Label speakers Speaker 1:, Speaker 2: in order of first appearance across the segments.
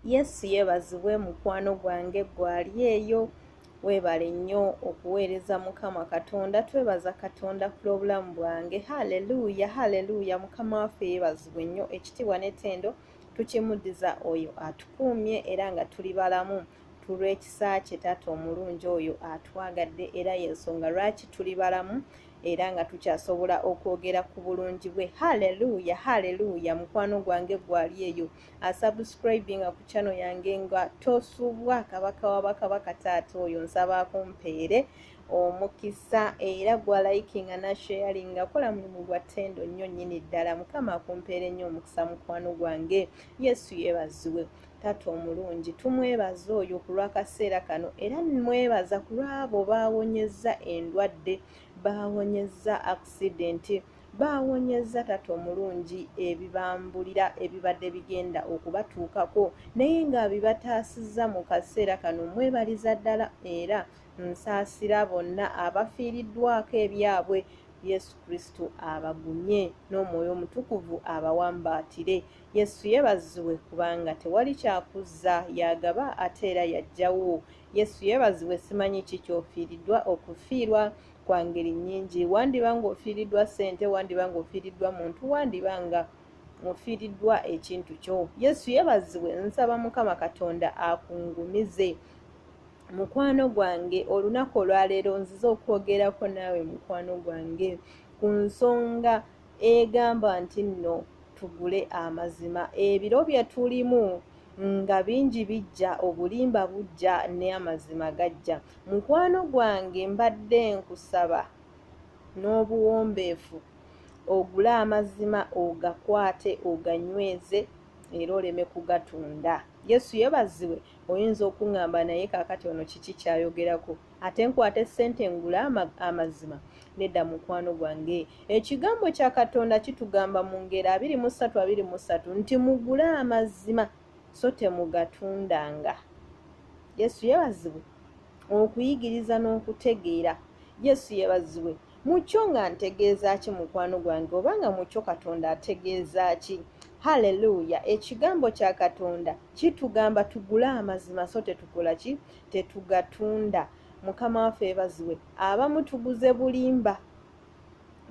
Speaker 1: Yesu yeebazibwe mukwano gwange gwali eyo weebale nnyo okuweereza Mukama Katonda. Twebaza Katonda ku lw'obulamu bwange. Haleluya, haleluya. Mukama waffe yeebazibwe nnyo. Ekitiibwa n'ettendo tukimuddiza oyo atukuumye era nga tuli balamu tulw'ekisa kye Taata omulungi oyo atwagadde, era y'ensonga lwaki tuli balamu era nga tukyasobola okwogera ku bulungi bwe. Haleluya, haleluya. Mukwano gwange gwali eyo asubscribinga ku channel yange nga tosubwa kabaka w'abakabaka taata oyo nsaba akumpeere omukisa era gwa likinga na sharinga, kola mulimu gwa ttendo nnyo nnyini ddala. Mukama akumpeere nnyo omukisa mukwano gwange. Yesu yeebazibwe. Taata omulungi tumwebaza oyo ku lw'akaseera kano era mwebaza ku lw'abo baawonyezza endwadde, baawonyezza accident, baawonyezza Taata omulungi ebibambulira ebibadde bigenda okubatuukako naye nga bibataasizza mu kaseera kano. Mwebaliza ddala era nsaasira bonna abafiiriddwako ebyabwe. Yesu Kristo abagumye n'omwoyo omutukuvu abawambaatire. Yesu yeebazibwe kubanga tewali kyakuzza, yagaba ate era yajjawo. Yesu yeebazibwe. Simanyi ki ky'ofiiriddwa. Okufiirwa kwa ngeri nnyingi. Wandiba ng'ofiiriddwa ssente, wandiba ng'ofiiriddwa muntu, wandiba nga ofiiriddwa ekintu kyo. Yesu yeebazibwe. Nsaba Mukama Katonda akungumize. Mukwano gwange olunaku olwaleero nziza okwogerako naawe mukwano gwange ku nsonga egamba nti nno tugule amazima. Ebiro bye tulimu nga bingi bijja, obulimba bujja ne amazima gajja. Mukwano gwange mbadde nkusaba n'obuwombeefu ogule amazima, ogakwate, oganyweze era oleme kugatunda. Yesu yeebazibwe. Oyinza okuŋŋamba naye kaakati ono kiki kyayogerako, ate nkwate ssente ngule amazima? Nedda mukwano gwange. Ekigambo kya Katonda kitugamba mu ngero 23:23 nti mugule amazima so temugatundanga. Yesu yeebazibwe. Okuyigiriza n'okutegeera. Yesu yeebazibwe. Mucyo nga ntegeeza ki mukwano gwange, obanga mucyo Katonda ategeeza ki? Haleluya. Ekigambo kya Katonda kitugamba tugule amazima so tetukola ki? Tetugatunda. Mukama waffe yeebazibwe. Abamu tuguze bulimba.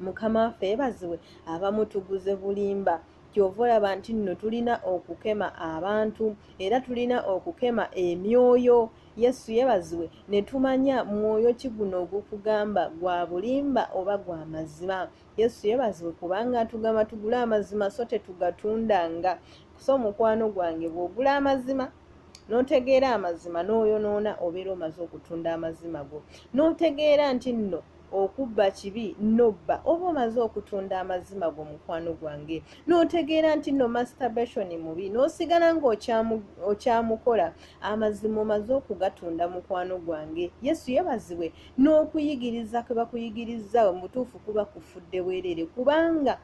Speaker 1: Mukama waffe yeebazibwe. Abamu tuguze bulimba. Kyova olaba nti nno tulina okukema abantu era tulina okukema emyoyo. Yesu yeebazibwe. Ne tumanya mwoyo ki guno ogukugamba gwa bulimba oba gwa mazima. Yesu yeebazibwe kubanga atugamba tugule amazima so tetugatundanga. So mukwano gwange bw'ogula amazima n'otegeera amazima n'oyonoona, obeera omaze okutunda amazima go. N'otegeera nti nno okubba kibi, nobba, oba omaze okutunda amazima go mukwano gwange. N'otegeera nti nno masturbation mubi, n'osigala ng'okyamukola, amazima omaze okugatunda mukwano gwange. Yesu yeebazibwe. N'okuyigiriza kwe bakuyigiriza mu butuufu kuba kufudde bwereere kubanga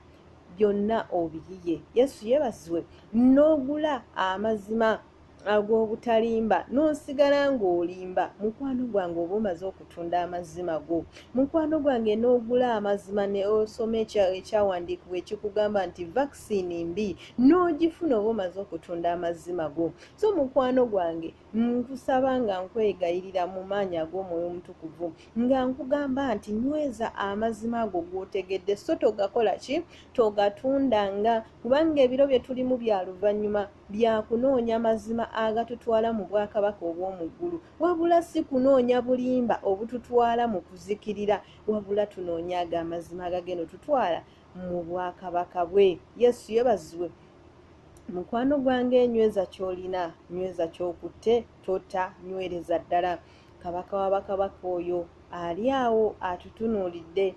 Speaker 1: byonna obiyiye. Yesu yeebazibwe. N'ogula amazima ag'obutalimba n'osigala ng'olimba, mukwano gwange oba omaze okutunda amazima go. Mukwano gwange n'ogula amazima ne osoma ekyawandiikibwa ekikugamba nti vaccine mbi, n'ogifuna oba omaze okutunda amazima go. So mukwano gwange nkusaba nga nkwegayirira mu maanyi ag'omwoyo omutukuvu nga nkugamba nti nyweza amazima ago g'otegedde so togakola ki? Togatundanga, kubanga ebiro bye tulimu bya luvannyuma bya kunoonya mazima agatutwala mu bwakabaka obw'omu ggulu, wabula si kunoonya bulimba obututwala mu kuzikirira, wabula tunoonya ago amazima agagenda otutwala mu bwakabaka bwe. Yesu yeebazibwe. Mukwano gwange nyweza ky'olina, nyweza ky'okutte, tota, nywereza ddala. Kabaka w'abakabaka oyo ali awo atutunuulidde.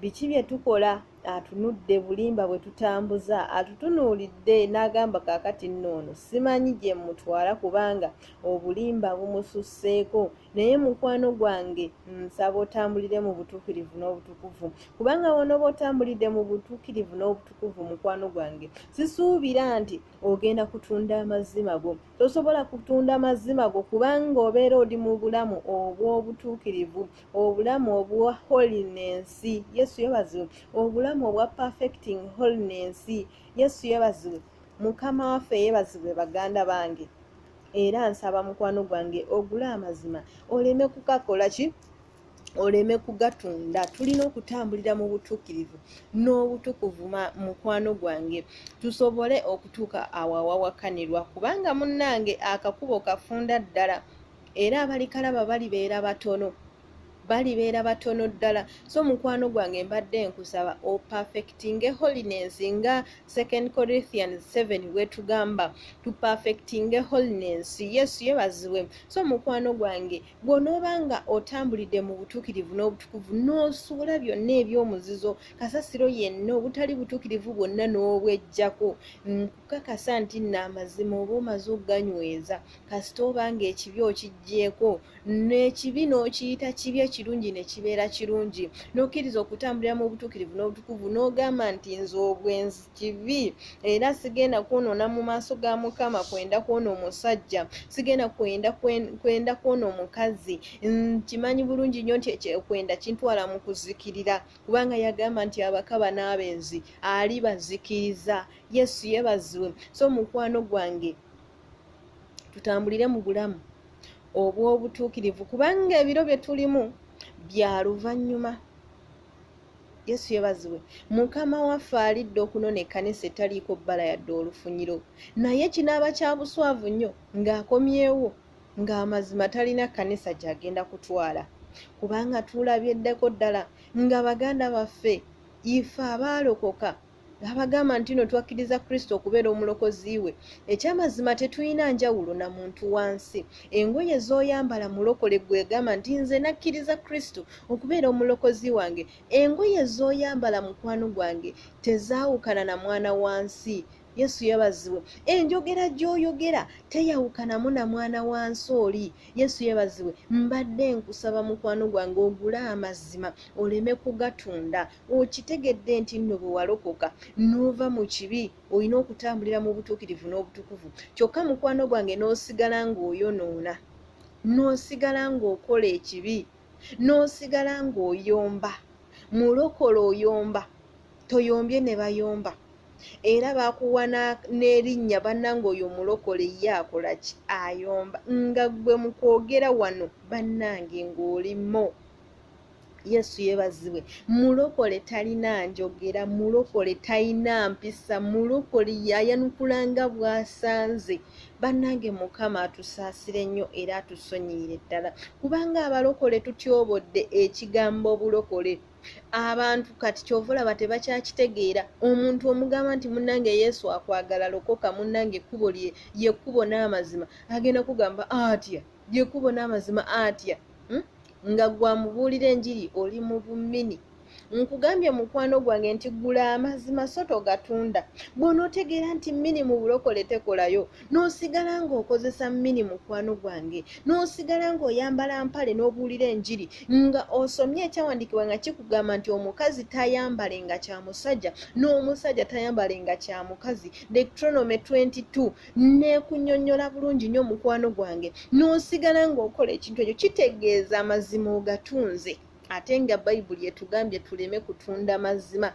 Speaker 1: Biki bye tukola? Atunudde bulimba bwe tutambuza, atutunuulidde n'agamba kaakati nnoono simanyi gye mutwala kubanga obulimba bumususseeko. Naye mukwano gwange nsaba otambulire mu butuukirivu n'obutukuvu, kubanga wonooba otambulidde mu butuukirivu n'obutukuvu mukwano gwange, sisuubira nti ogenda kutunda amazima go. Tosobola kutunda amazima go kubanga obeera oli mu bulamu obw'obutuukirivu, obulamu obwa holiness. Yesu yeebazibwe. Obulamu obwa perfecting holiness. Yesu yeebazibwe. Mukama waffe yeebazibwe baganda bange. era nsaba mukwano gwange ogule amazima oleme kukakola ki oleme kugatunda. Tulina okutambulira mu butuukirivu n'obutukuvu mukwano gwange tusobole okutuuka awo awawakanirwa, kubanga munnange akakubo kafunda ddala era abalikalaba balibeera batono ddala. So mukwano gwange mbadde nkusaba perfecting holiness nga 2 Corinthians 7 wetugamba tu perfecting holiness. Yesu yebaziwe. So mukwano gwange bw'onoobanga otambulidde mu butuukirivu n'obutukuvu n'osuula byonna eby'omuzizo kasasiro yenna obutali butuukirivu bwonna n'obwejjako, nkukakasa nti nno amazima oba omaze okuganyweza kasita obanga ekibi okiggyeko n'ekibi n'okiyita kibi ekirungi ne kibeera kirungi, n'okkiriza okutambulira mu butuukirivu n'obutukuvu n'ogamba nti nze obwenzi kibi era sigenda kwonoona mu maaso ga Mukama kwenda kwona omusajja, sigenda kwenda kwona omukazi, kimanyi bulungi nnyo nti ekyokwenda kintwala mu kuzikirira, kubanga yagamba nti abakaba n'abenzi alibazikiriza. Yesu yebaziwe. So mukwano gwange tutambulire mu bulamu obw'obutuukirivu kubanga ebiro bye tulimu bya luvannyuma. Yesu yebaziwe. Mukama waffe alidde okunona ekkanisa etaliiko bbala yadde olufunyiro, naye kinaaba kya buswavu nnyo ng'akomyewo ng'amazima talina kkanisa gy'agenda kutwala, kubanga tulabyeddeko ddala nga baganda baffe ife abaalokoka abagamba nti no twakkiriza Kristo okubeera omulokozi we, ekyamazima tetulina njawulo na muntu wansi. Engoye z'oyambala mulokole gwegamba nti nze nakkiriza Kristo okubeera omulokozi wange, engoye z'oyambala mukwano gwange tezaawukana na mwana wansi. Yesu yebaziwe. Enjogera gy'oyogera teyawukanamu na mwana wansi oli. Yesu yebaziwe. Mbadde nkusaba mukwano gwange ogule amazima oleme kugatunda. Okitegedde nti nno bwe walokoka n'ova mu kibi olina okutambulira mu butuukirivu n'obutukuvu, kyokka mukwano gwange n'osigala ng'oyonoona, n'osigala ng'okola ekibi, n'osigala ng'oyomba. Mulokole oyomba, toyombye ne bayomba. Era bakuwa n'erinnya bannange oyo mulokole ye akola ki? Ayomba. Nga gwe mu kwogera wano bannange ng'olimo. Yesu yebaziwe. Mulokole talina njogera, mulokole talina mpisa, mulokole yayanukulanga bwasanze. Bannange Mukama atusaasire nnyo era atusonyiire ddala, kubanga abalokole tutyobodde ekigambo bulokole. Abantu kati kyova olaba tebakyakitegeera. Omuntu omugamba nti munnange Yesu akwagala, lokoka munnange ekkubo lye yekkubo n'amazima, agenda kugamba atya yekkubo n'amazima atya, nga gwamubuulira enjiri oli mu bumini. Nkugambye mukwano gwange nti gula amazima so togatunda. Bw'onootegeera nti mini mu bulokole tekolayo, n'osigala ng'okozesa mini mukwano gwange, n'osigala ng'oyambala mpale n'obuulira enjiri, nga osomye ekyawandiikibwa nga kikugamba nti omukazi tayambalenga kya musajja n'omusajja tayambalenga kya mukazi, Deuteronomy 22, neekunnyonnyola bulungi nnyo mukwano gwange, n'osigala ng'okola ekintu ekyo kitegeeza amazima ogatunze. Ate nga Bayibuli etugambye tuleme kutunda mazima.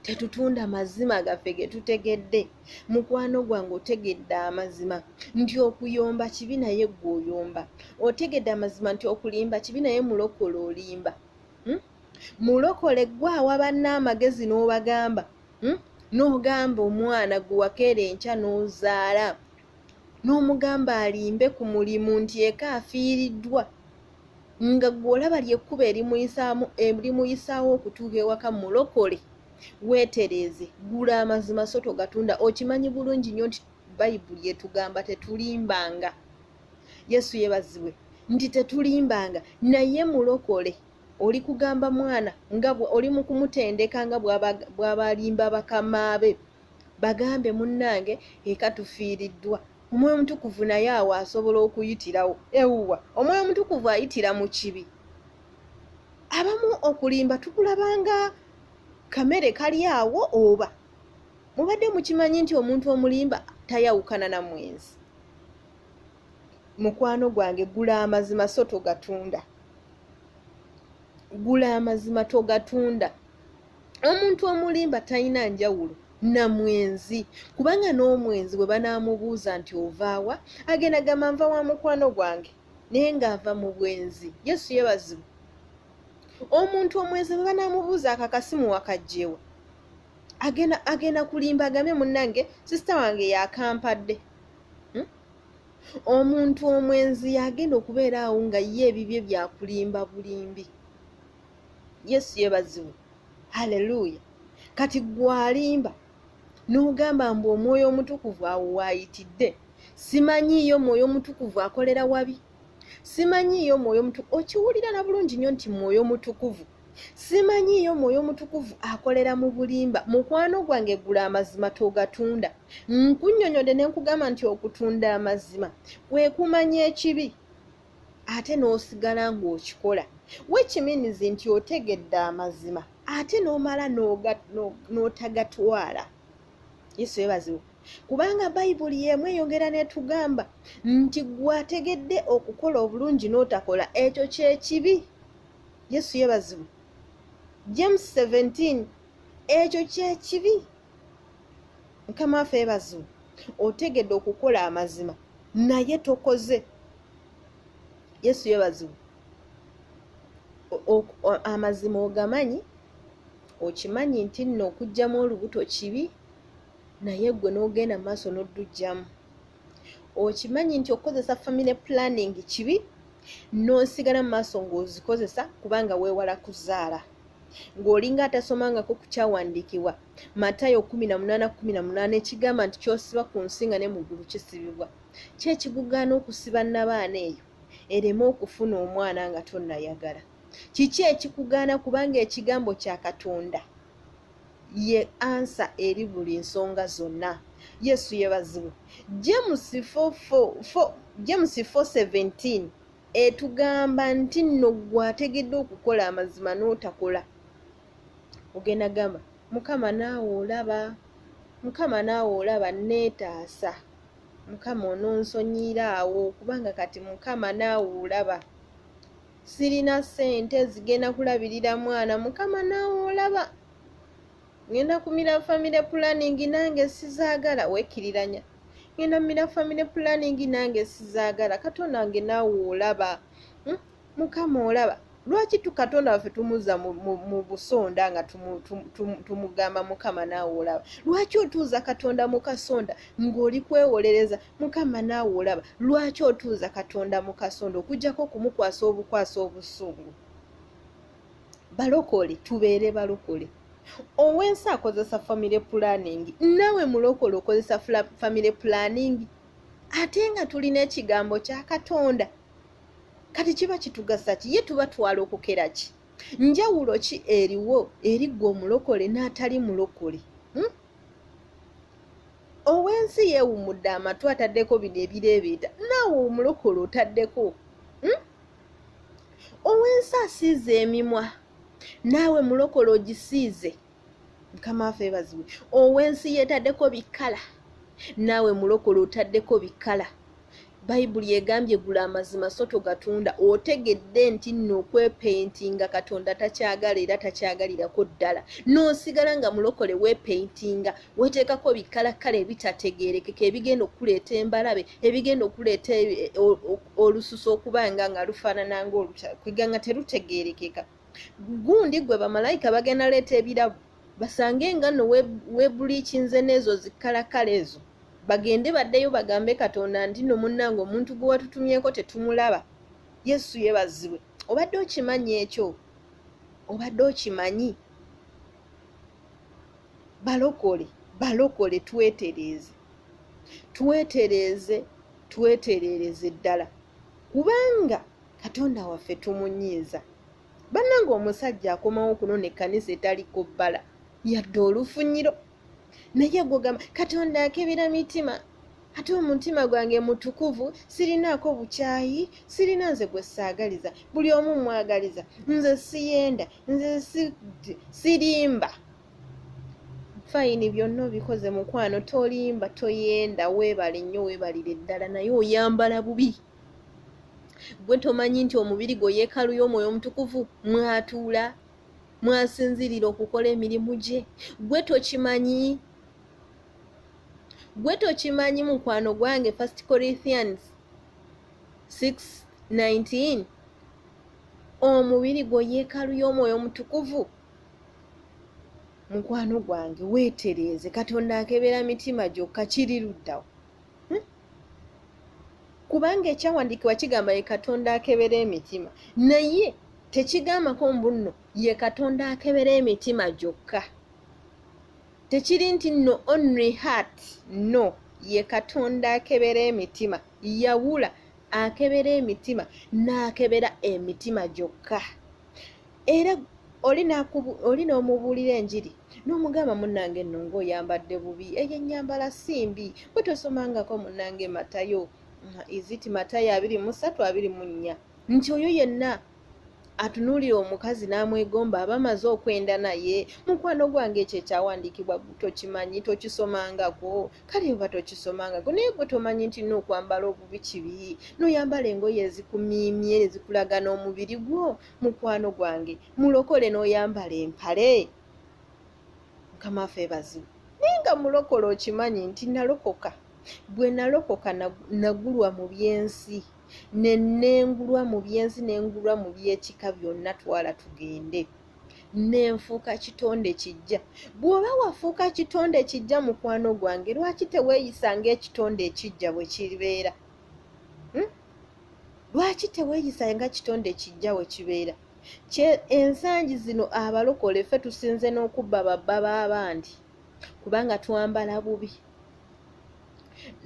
Speaker 1: Tetutunda mazima gaffe ge tutegedde. Mukwano gwange otegedde amazima nti okuyomba kibi naye gw'oyomba. Otegedde amazima nti okulimba kibi naye mulokole olimba. Mulokole gwawa banna amagezi n'obagamba. N'ogamba omwana gwe wakeera enkya n'ozaala, n'omugamba alimbe ku mulimu nti eka afiiriddwa, nga gw'olaba lyekkuba erimuyisaawo okutuuka ewaka. Mulokole weetereeze, gula amazima so togatunda. Okimanyi bulungi nnyo nti Bayibuli etugamba tetulimbanga. Yesu yebaziwe nti tetulimbanga, naye mulokole oli kugamba mwana nga oli mu kumutendeka nga bw'abalimba bakama be, bagambe munnange eka tufiiriddwa. Omwoyo Omutukuvu naye awo asobola okuyitirawo. Ewuwa Omwoyo Omutukuvu ayitira mu kibi. Abamu okulimba tukulabanga kamere kali awo, oba mubadde mukimanyi nti omuntu omulimba tayawukana na mwenzi. Mukwano gwange gula amazima so togatunda. Gula amazima togatunda. Omuntu omulimba talina njawulo namwenzi kubanga n'omwenzi bwe banaamubuuza nti ovaawa agenda gamba nva wa mukwano gwange naye ng'ava mu bwenzi. Yesu yeebazibwe. Omuntu omwenzi bwe banaamubuuza akakasimu wakajjeewa agenda kulimba agambe munnange sisita wange yakampadde. Omuntu omwenzi yagenda okubeera awo nga ye ebibye byakulimba bulimbi. Yesu yeebazibwe. Haleluya. Kati gwalimba n'ogamba mbu omwoyo omutukuvu awo waayitidde. Simanyiiyo mwoyo omutukuvu akolera wabi. Simanyiiyo mwoyo omutukuvu okiwulira na bulungi nnyo nti mwoyo omutukuvu. Simanyiiyo mwoyo omutukuvu akolera mu bulimba. Mukwano gwange gula amazima togatunda. Nkunnyonnyodde ne nkugamba nti okutunda amazima kwe kumanya ekibi ate n'osigala ng'okikola. Wekiminizi nti otegedde amazima ate n'omala n'otagatwala. Yesu yeebazibwe. Kubanga Bayibuli y'emu eyongera n'etugamba nti gwategedde okukola obulungi n'otakola ekyo kyekibi. Yesu yeebazibwe. James 17 ekyo kyekibi. Mukama waffe yeebazibwe. Otegedde okukola amazima naye tokoze. Yesu yeebazibwe. Amazima ogamanyi, okimanyi nti nno okugyamu olubuto kibi naye gwe n'ogenda mu maaso n'oddujjamu. Okimanyi nti okukozesa family planning kibi n'osigala mu maaso ng'ozikozesa kubanga weewala kuzaala. Ng'olinga atasomangako ku kyawandiikibwa Matayo 18:18 ekigamba nti ky'osiba ku nsi nga ne mu ggulu kisibibwa. Ki ekikugaana okusiba nnabaana eyo ereme okufuna omwana nga tonnayagala? Kiki ekikugaana? Kubanga ekigambo kya Katonda ye ansa eri buli nsonga zonna. Yesu yeebazibwe. James 4:17 etugamba nti nno gwategedde okukola amazima n'otakola. Ogenda gamba Mukama naawe olaba, Mukama naawe olaba neetaasa, Mukama ononsonyiira awo kubanga kati Mukama naawe olaba. Sirina ssente zigenda kulabirira mwana, Mukama naawe olaba. Ngenda kumira family planning nange sizaagala. Weekiriranya. Ngenda kumira family planning nange sizaagala. Katonda wange naawe olaba. Mukama olaba. Lwaki Katonda waffe tumuza mu busonda nga tumugamba Mukama naawe olaba? Lwaki otuuza Katonda mu kasonda ng'oli kwewolereza Mukama naawe olaba? Lwaki otuuza Katonda mu kasonda okuggyako okumukwasa obukwasa obusungu? Balokole, tubeere balokole. Owensi akozesa family planning, nawe mulokole okozesa family planning, ate nga tulina ekigambo kya Katonda. Kati kiba kitugasa ki? Ye tuba twala okukera ki? Njawulo ki eriwo eri gwe omulokole n'atali mulokole? Owensi yeewummudde amatu ataddeko bino ebireebeeta, naawe omulokole otaddeko. Owensi asiize emimwa, naawe mulokole ogisiize. Mukama waffe yeebazibwe. Owensi yeetaddeko bikala, naawe mulokole otaddeko bikala. Bayibuli egambye gula amazima so togatunda. Otegedde nti nno okwepaintinga Katonda takyagala era takyagalirako ddala. N'osigala nga mulokole weepaintinga, weteekako bikalakala ebitategeerekeka ebigenda okuleeta embalabe, ebigenda okuleeta olususu okubanga nga lufaanana kweganga terutegeerekeka. Gundi gwe bamalayika bagenda leeta ebirabu basange nga nno weebuliikinze n'ezo zikalakala ezo. Bagende baddeyo bagambe Katonda nti nno munnange omuntu gwe watutumyeko tetumulaba. Yesu yeebazibwe. Obadde okimanyi ekyo? Obadde okimanyi? Balokole twetereeze. Twetereereze ddala. Kubanga Katonda waffe tumunyiiza. Bannange omusajja akomawo okunona ekkanisa etaliko bbala yadde olufunyiro. Naye gwogamba Katonda akebera mitima, ate omutima gwange mutukuvu, sirinaako bukyayi, sirina nze gwe saagaliza, buli omu mwagaliza, nze siyenda, nze sirimba. Fayini byonna obikoze mukwano, tolimba, toyenda, weebale nnyo, weebalire ddala, naye oyambala bubi. Gwe tomanyi nti omubiri gwo yeekaalu y'Omwoyo Omutukuvu mwatuula, mwasinzirira okukola emirimu gye? Gwe tokimanyi? gwe tokimanyi mukwano gwange 1 Corinthians 6:19 omubiri gwo yeekaalu y'omwoyo omutukuvu. Mukwano gwange weetereeze, Katonda akebera mitima gyokka, kiri luddawo. Kubanga ekyawandiikibwa kigamba ye Katonda akebera emitima, naye tekigambako mbuno ye Katonda akebera emitima gyokka. Tekiri nti no only heart, no, ye Katonda akebera emitima, yawula akebera emitima n'akebera emitima gyokka. Era oli n'omubuulira enjiri n'omugamba munnange nno ng'oyambadde bubi, eyo ennyambala si mbi, bwe tosomangako munnange Matayo iziti Matayo 23:24 nti oyo yenna atunuulira omukazi n'amwegomba aba amaze okwenda naye. Mukwano gwange ekyo ekyawandiikibwa tokimanyi, tokisomangako, kale oba tokisomangako, naye gwe tomanyi nti n'okwambala obubi kibi, n'oyambala engoye ezikumiimye ezikulaga n'omubiri gwo. Mukwano gwange mulokole n'oyambala empale. Mukama waffe bazibu. Naye nga mulokole okimanyi nti nalokoka. Bwe nalokoka nagulwa mu byensi, nengulwa mu byensi, nengulwa mu byekika byonna, twala tugende. Nenfuuka kitonde kijja. Bw'oba wafuuka kitonde kijja mukwano gwange, lwaki teweeyisa ng'ekitonde ekijja bwe kibeera? Lwaki teweeyisa nga kitonde kijja bwe kibeera? Ensangi zino abalokole ffe tusinze n'okubba babba b'abandi kubanga twambala bubi.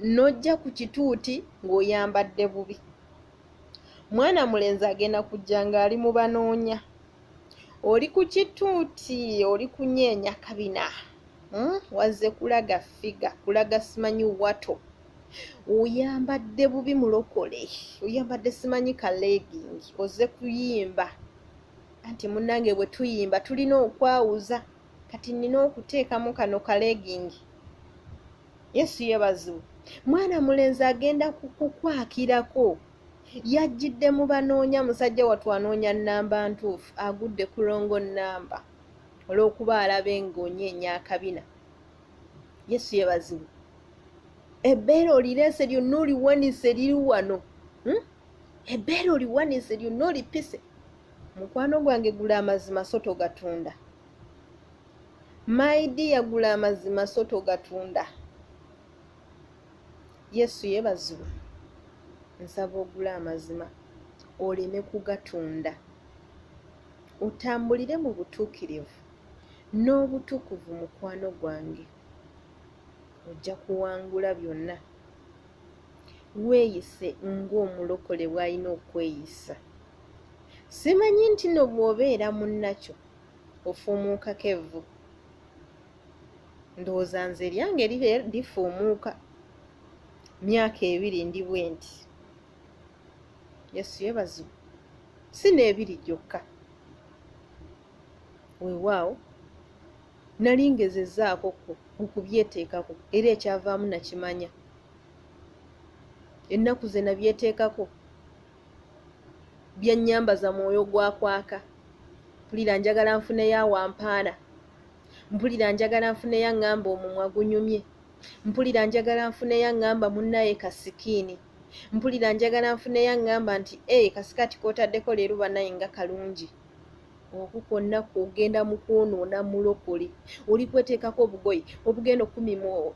Speaker 1: Nojja ku kituuti ng'oyambadde bubi. Mwana mulenzi agenda kujja ng'ali mu banoonya. Oli ku kituuti, oli kunyeenya kabina. Wazze kulaga figa, kulaga simanyi wato. Oyambadde bubi mulokole. Oyambadde simanyi ka legging, ozze kuyimba. Anti munnange bwe tuyimba tulina okwawuza. Kati nina okuteekamu kano ka legging. Yesu yebazibu. Mwana mulenzi agenda kukwakirako. Yajjidde mu banoonya, musajja wattu anoonya nnamba ntuufu, agudde ku longo nnamba olw'okuba alabe ng'onyeenya akabina. Yesu yebazibu. Ebbeera olireese lyonna oliwanise liri wano. Ebbeera oliwanise lyonna olipise. Mukwano gwange gula amazima so togatunda. My dear, gula amazima so togatunda. Yesu yebazibu. Nsaba ogula amazima oleme kugatunda. Otambulire mu butuukirivu n'obutukuvu mukwano gwange. Ojja kuwangula byonna. Weeyise ng'omulokole bw'alina okweyisa. Simanyi nti no bw'obeera munnakyo ofuumuukako evvu. Ndowooza nze eryange lifuumuuka. Myaka 2 ndi bwe nti. Yesu yebazibu. Si n'ebiri gyokka. Weewaawo nali ngezezzaako okubyeteekako era ekyavaamu nakimanya. Ennaku ze nabyeteekako byannyambaza mwoyo gwa kwaka. Mpulira njagala nfuneyo awampaana. Mpulira njagala nfuneyo aŋŋamba omumwa gunyumye. Mpulira njagala nfuneyo aŋŋamba munnaye kasikiini. Mpulira njagala nfuneyo aŋŋamba nti kasikati k'otaddeko leero banaye nga kalungi. Okwo kwonna kw'ogenda mu kwonoona mulokole. Oli kweteekako obugoye obugenda okumimu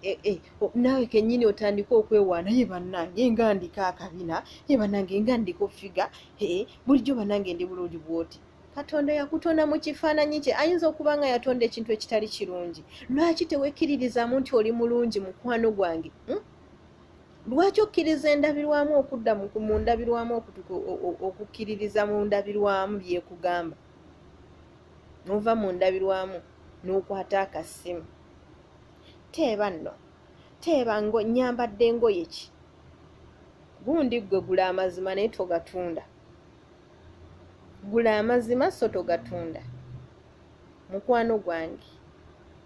Speaker 1: naawe kennyini otandika okwewaana, ye bannange nga ndika akabina, ye bannange nga ndika figa, bulijjo bannange ndi bulungi bw'oti. Katonda yakutonda mu kifaananyi kye, ayinza okuba nga yatonda ekintu ekitali kirungi. Lwaki tewekkiririzamu nti oli mulungi mukwano gwange? Lwaki okkiriza endabirwamu okudda mu ndabirwamu okukkiririza mu ndabirwamu byekugamba? Nova mu ndabirwamu n'okwata akasimu. Teeba nno, teeba nyambadde engoye ki? Gundi gwe gula amazima naye togatunda. Gula amazima so togatunda. Mukwano gwange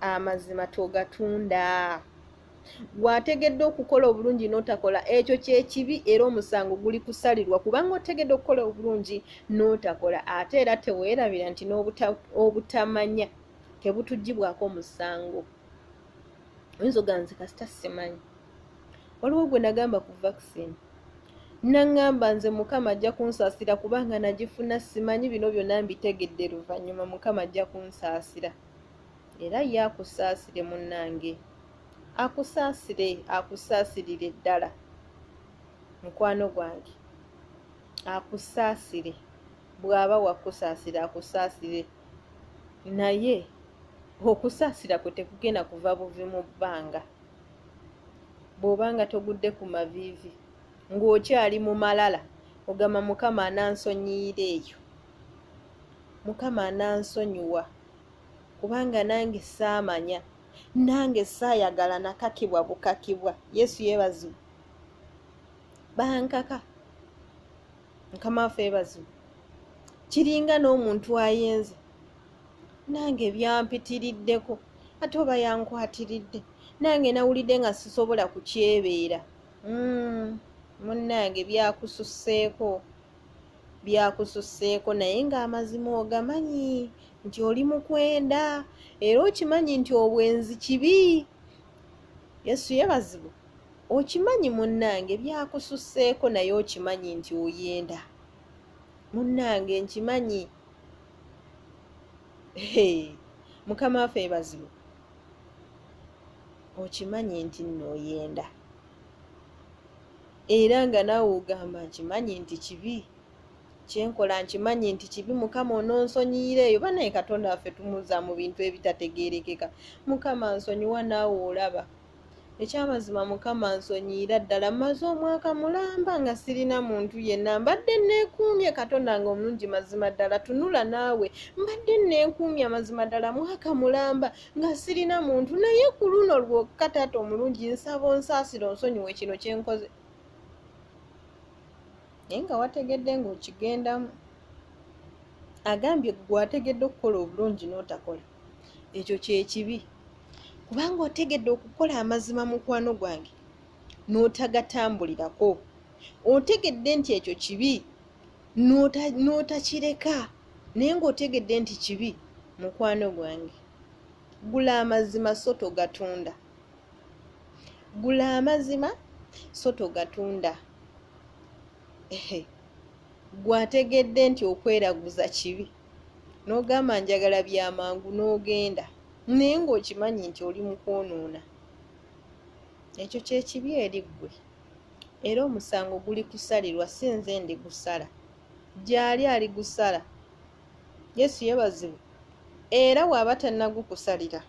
Speaker 1: amazima togatunda. Bw'ategedde okukola obulungi n'otakola, ekyo kyekibi era omusango guli kusalirwa kubanga otegedde okukola obulungi n'otakola. Ate era teweerabira nti obutamanya tebutugibwako musango. Oyinza oganze kasita simanyi. waliwo gwe nagamba ku vaccine nangamba nze Mukama ajja kunsaasira kubanga nagifuna simanyi bino byonna mbitegedde luvannyuma Mukama ajja kunsaasira era ye akusaasire munnange akusaasirire ddala mukwano gwange akusaasire bw'aba wakusaasira akusaasire naye okusaasira kwe tekugenda kuva buvi mu bbanga bw'obanga togudde ku maviivi ng'okyali mu malala ogamba Mukama anansonyiira eyo Mukama anansonyiwa kubanga nange saamanya nange saayagala nakakibwa bukakibwa Yesu yeebazibwa bankaka Mukama waffe yeebazibwa kiringa n'omuntu ayenze nange byampitiriddeko ate oba yankwatiridde nange nawulidde nga sisobola kukyebeera munnange byakususseeko naye ng'amazima ogamanyi nti oli mukwenda era okimanyi nti obwenzi kibi Yesu yeebazibwa okimanyi munnange byakususseeko naye okimanyi nti oyenda munnange nkimanyi Mukama waffe yeebazibwa okimanyi nti nooyenda era nga naawe ogamba nkimanyi nti kibi kyenkola nkimanyi nti kibi Mukama ononsonyiira eyo banaye Katonda waffe tumuuza mu bintu ebitategeerekeka Mukama nsonyiwa naawe olaba ekyamazima Mukama nsonyiira ddala maze omwaka mulamba nga sirina muntu yenna mbadde neekuumye Katonda nga omulungi mazima ddala tunula naawe mbadde neekuumye amazima ddala mwaka mulamba nga sirina muntu naye ku luno lwokka Taata omulungi nsaba onsaasire onsonyiwe kino kyenkoze naye nga wategedde ng'okigendamu agambye gwe wategedde okukola obulungi n'otakola ekyo kyekibi kubanga otegedde okukola amazima mukwano gwange n'otagatambulirako otegedde nti ekyo kibi n'otakireka naye ng'otegedde nti kibi mukwano gwange gula amazima so togatunda gula amazima so togatunda gwategedde nti okweraguza kibi n'ogamba njagala byamangu n'ogenda naye ng'okimanyi nti oli mu kwonoona ekyo kyekibi eri ggwe era omusango guli kusalirwa si nze ndi gusala gy'ali ali gusala Yesu yeebazibwa era bw'aba tannagukusalira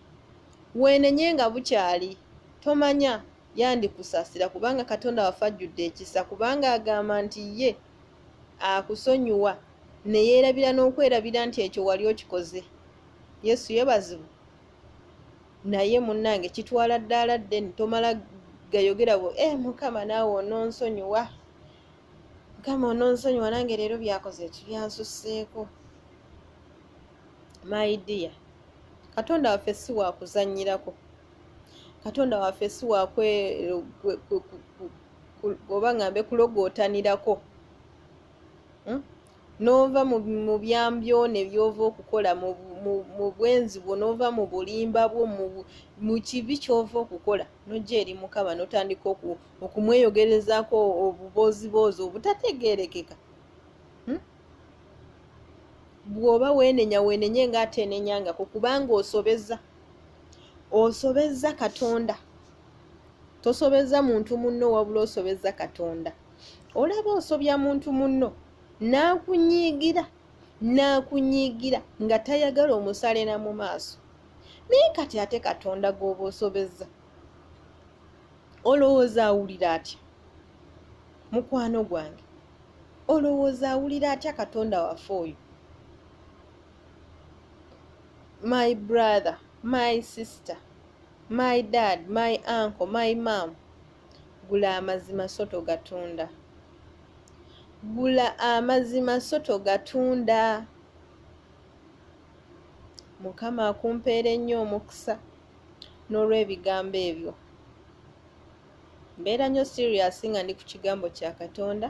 Speaker 1: weenenye nga bukyali tomanya yandikusaasira kubanga Katonda waffe ajjudde ekisa kubanga agamba nti ye akusonyiwa ne yeerabira n'okwerabira nti ekyo wali okikoze Yesu yeebazibwa naye munnange kitwala ddaala ddene tomala gayogera bwo Mukama naawe ononsonyiwa Mukama ononsonyiwa nange leero byakoze ekibyansusseeko my dear Katonda waffe si wakuzannyirako Katonda waffe si wakwe oba ngambe kulogootanirako n'ova mu byambyone by'ova okukola mu bwenzi bwo n'ova mu bulimba bwo mu kibi ky'ova okukola n'ojja eri Mukama n'otandika okumweyogerezaako obuboozibozi obutategeerekeka bw'oba weenenye ng'ateenenyangako kubanga osobezza Katonda tosobezza muntu munno wabula osobezza Katonda olaba osobya muntu munno n'akunyiigira nga tayagala omusalena mu maaso naye kati ate Katonda gw'oba osobezza olowooza awulira atya mukwano gwange olowooza awulira atya Katonda waffe oyo my brother my sister my dad my uncle my mom gula amazima so togatunda gula amazima so togatunda Mukama akumpeera ennyo omukisa n'olw'ebigambo ebyo mbeera nnyo serious nga ndi ku kigambo kya Katonda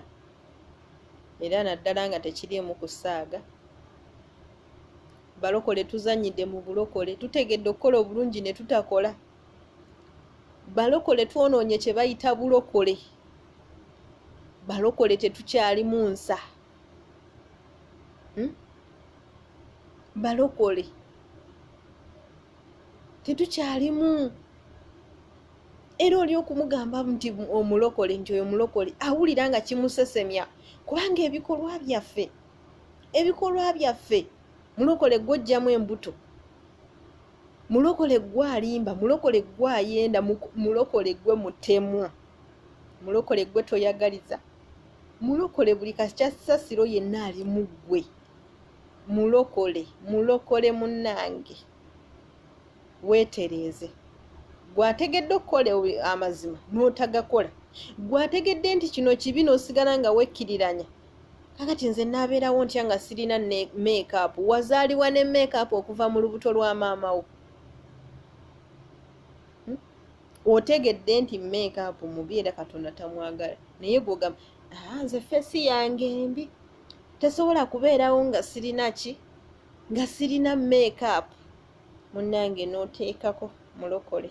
Speaker 1: era naddala nga tekiriimu kusaaga balokole tuzannyidde mu bulokole tutegedde okukola obulungi ne tutakola balokole twonoonye kye bayita bulokole. Balokole tetukyali mu nsa. Balokole tetukyalimu. Era oli okumugamba nti omulokole, nti oyo mulokole, awulira nga kimusesemya, kubanga ebikolwa byaffe mulokole gw'ojjamu embuto, mulokole gw'alimba, mulokole gw'ayenda, mulokole gwe mutemu, mulokole gwe toyagaliza, mulokole buli kakyasasiro yenna ali mu ggwe. Mulokole munnange, weetereeze. Gwategedde okukola amazima n'otagakola, gwategedde nti kino kibi n'osigala nga wekkiriranya. Kakati nze naabeerawo ntya nga sirina ne make-up? Wazaaliwa ne make-up okuva mu lubuto lwa maama wo. Otegedde nti make-up mubi era Katonda tamwagala, naye gwogamba nze feesi yange mbi, tesobola kubeerawo nga sirina ki, nga sirina make-up. Munnange n'oteekako. Mulokole.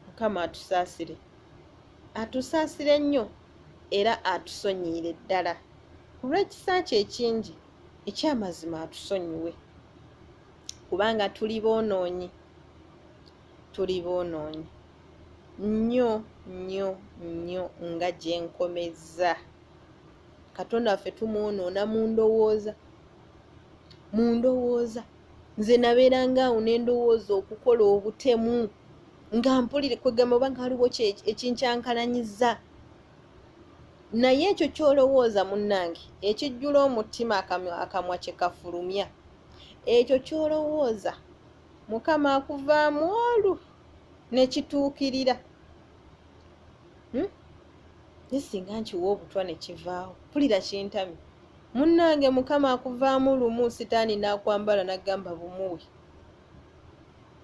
Speaker 1: Mukama atusaasire nnyo era atusonyiire ddala olw'ekisa kye ekingi eky'amazima. Atusonyiwe kubanga tuli boonoonyi nnyo nga gye nkomeza. Katonda waffe tumwonoona mu ndowooza. Nze nabeeranga awo ne ndowooza okukola obutemu nga mpulire kwegamba oba nga waliwo ekinkyankalanyiza. Naye ekyo ky'olowooza munnange, ekijjula omutima akamwa kye kafulumya, ekyo ky'olowooza Mukama akuvaamu olu ne kituukirira. Singa nkiwa obutwa ne kivaawo, mpulira kintamye. Munnange Mukama akuvaamu lumu, sitaani n'akwambala n'agamba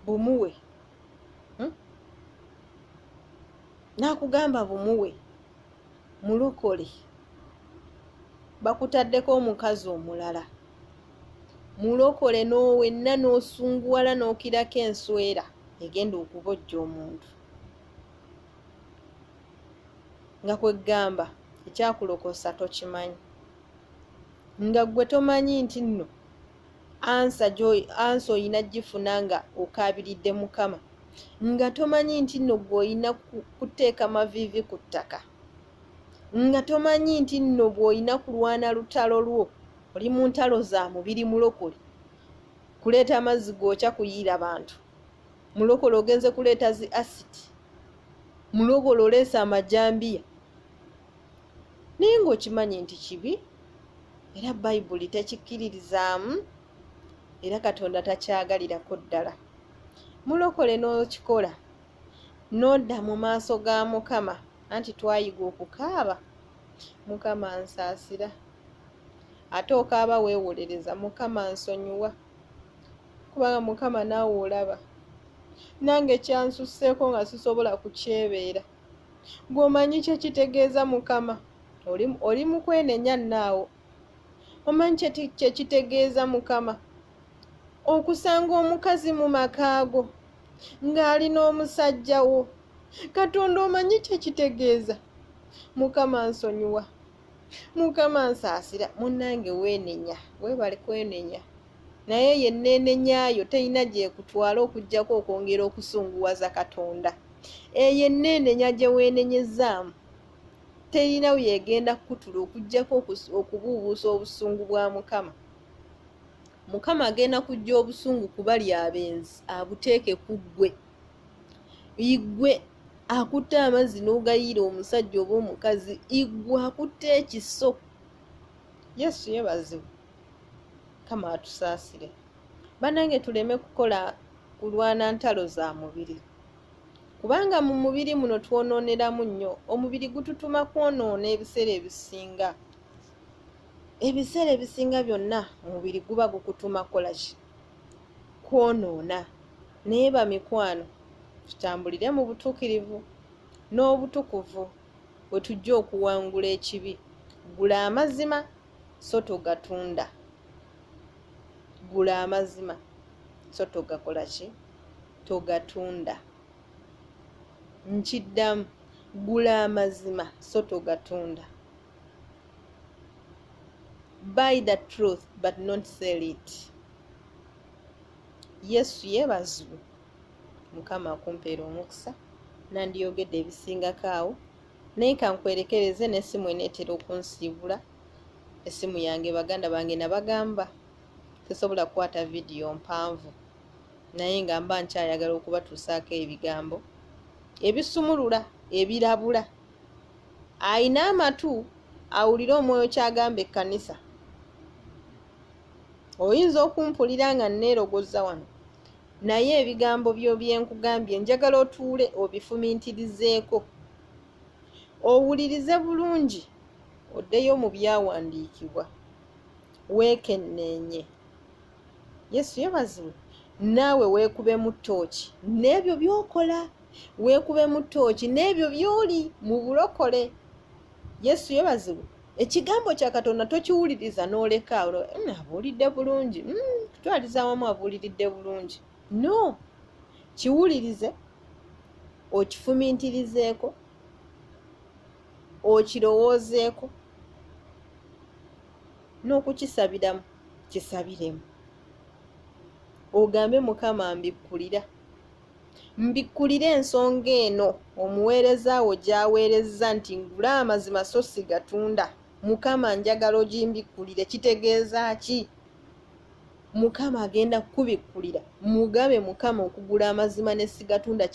Speaker 1: bumuwe. N'akugamba bumuwe. Mulokole. Bakutaddeko omukazi omulala. Mulokole wenna n'osunguwala n'okirako enswera egenda okubojja omuntu. Nga kwegamba ekyakulokosa tokimanyi. Nga gwe tomanyi nti nno ansa oyina gifuna nga okabiridde Mukama. Nga tomanyi nti nno gwe oyina kuteeka maviivi ku ttaka. Nga tomanyi nti nno bw'olina kulwana lutalo lwo oli mu ntalo za mubiri. Mulokole kuleeta amazzi gookya kuyiira bantu. Mulokole ogenze kuleeta zi asidi. Mulokole oleesa amajambiya. Naye ng'okimanyi nti kibi era Bayibuli tekikkiririzaamu era Katonda takyagalirako ddala. Mulokole n'okikola n'odda mu maaso ga Mukama, anti twayiga okukaaba. Mukama ansaasira. Ate okaaba weewolereza, Mukama nsonyiwa. Kubanga Mukama naawe olaba. Nange kyansusseeko nga sisobola kukyebeera. Gw'omanyi kye kitegeeza Mukama. Oli mu kwenenya naawo. Omanyi kye kitegeeza Mukama. Okusanga omukazi mu makaago ng'ali n'omusajja wo. Katonda omanyi kye kitegeeza. Mukama nsonyiwa. Mukama nsaasira. Munnange weenenya, weebale kwenenya. Naye yenneenenyaayo teyina gyekutwala okuggyako okwongera okusunguwaza Katonda. Eyo enneenenya gye weenenyezaamu teyina yegenda kukutula okuggyako okubuubuusa obusungu bwa Mukama. Mukama agenda kujja obusungu ku bali abenzi abuteeke ku ggwe. Igwe akutte amazzi n'ogayiira omusajja oba omukazi, igwe akutte ekiso. Yesu yeebazibwe. Mukama atusaasire. Bannange tuleme kulwana ntalo za mubiri. Kubanga mu mubiri muno twonooneramu nnyo. Omubiri gututuma kwonoona ebiseera ebisinga. Ebiseera ebisinga byonna omubiri guba gukutuma kola ki? Kwonoona. Naye bamikwano, tutambulire mu butuukirivu n'obutukuvu bwe tujja okuwangula ekibi. Gula amazima so togatunda. Gula amazima so togakola ki? Togatunda. nkiddamu, gula amazima so togatunda. Buy the truth but not sell it. Yesu yeebazibwe. Mukama akumpeera omukisa. Nandiyogedde ebisingako awo. Naye kankwerekereze n'essimu eneetera okunsiibula. Essimu yange baganda bange nabagamba tesobola kukwata vidiyo mpanvu. Naye nga mba nkyayagala okubatuusaako ebigambo ebisumulula, ebirabula. Ayina amatu awulire omwoyo kyagamba ekkanisa. Oyinza okumpulira nga nneerogoza wano, naye ebigambo byo byenkugambye njagala otuule obifumintirizeeko, owulirize bulungi, oddeyo mu byawandiikibwa, weekenneenye. Yesu yeebazibwe. Naawe weekube mu ttooki n'ebyo by'okola, weekube mu ttooki n'ebyo by'oli mu bulokole. Yesu yeebazibwe. Ekigambo kya Katonda tokiwuliriza n'oleka abuulidde bulungi, kutwaliza awamu abuuliridde bulungi. No, kiwulirize, okifumintirizeeko, okirowoozeeko, n'okukisabiramu kisabiremu. Ogambe Mukama mbikkulira ensonga eno omuweereza wo gy'aweerezza nti ngula amazima so sigatunda. Mukama njagala ogimbikkulire. Kitegeeza ki? Mukama agenda kukubikkulira. Mugabe Mukama okugula amazima ne sigatunda.